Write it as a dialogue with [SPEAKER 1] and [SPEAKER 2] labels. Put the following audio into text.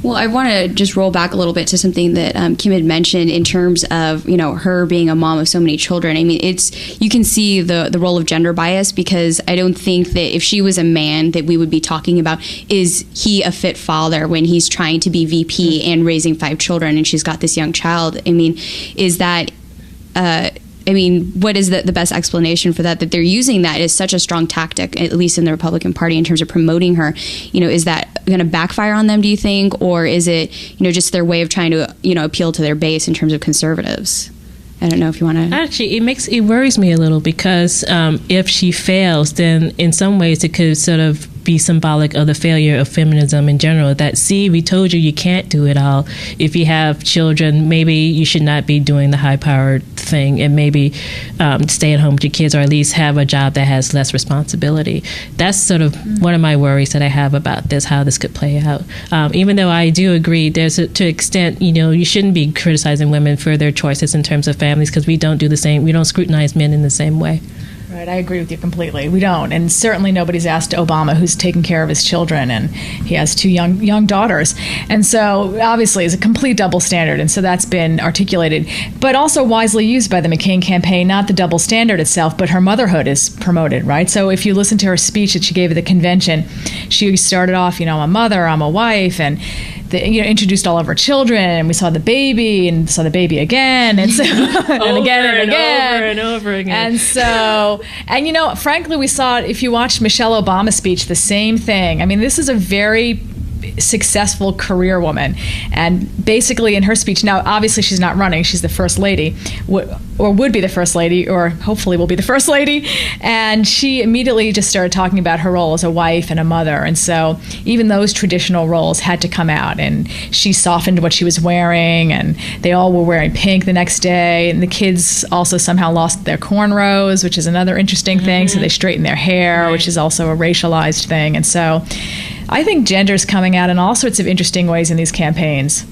[SPEAKER 1] Well, I want to just roll back a little bit to something that Kim had mentioned in terms of, her being a mom of so many children. I mean, you can see the role of gender bias, because I don't think that if she was a man that we would be talking about, is he a fit father when he's trying to be VP and raising 5 children and she's got this young child? I mean, is that... what is the best explanation for that they're using that as such a strong tactic, at least in the Republican Party, in terms of promoting her? Is that going to backfire on them, do you think? Or is it, just their way of trying to, appeal to their base in terms of conservatives? I don't know if you want to... Actually,
[SPEAKER 2] it worries me a little, because if she fails, then in some ways it could sort of be symbolic of the failure of feminism in general, that, see, we told you can't do it all. If you have children, maybe you should not be doing the high-powered thing, and maybe stay at home with your kids, or at least have a job that has less responsibility. That's sort of one of my worries that I have about this, how this could play out. Even though I do agree, to an extent, you shouldn't be criticizing women for their choices in terms of families, because we don't do the same. We don't scrutinize men in the same way.
[SPEAKER 3] Right, I agree with you completely. We don't, and certainly nobody's asked Obama, who's taking care of his children, and he has 2 young daughters, and so obviously it's a complete double standard, and so that's been articulated, but also wisely used by the McCain campaign. Not the double standard itself, but her motherhood is promoted, right? So if you listen to her speech that she gave at the convention, she started off, I'm a mother, I'm a wife, and introduced all of her children, and we saw the baby, and saw the baby again, and so and again and again
[SPEAKER 2] over and over again.
[SPEAKER 3] And so, and frankly, we saw, if you watched Michelle Obama's speech, the same thing. I mean, this is a very successful career woman, and basically in her speech, now obviously she's not running, she's the first lady, or would be the first lady, or hopefully will be the first lady, and she immediately just started talking about her role as a wife and a mother, and so even those traditional roles had to come out, and she softened what she was wearing, and they all were wearing pink the next day, and the kids also somehow lost their cornrows, which is another interesting thing, so they straightened their hair, which is also a racialized thing, and so I think gender's coming out in all sorts of interesting ways in these campaigns.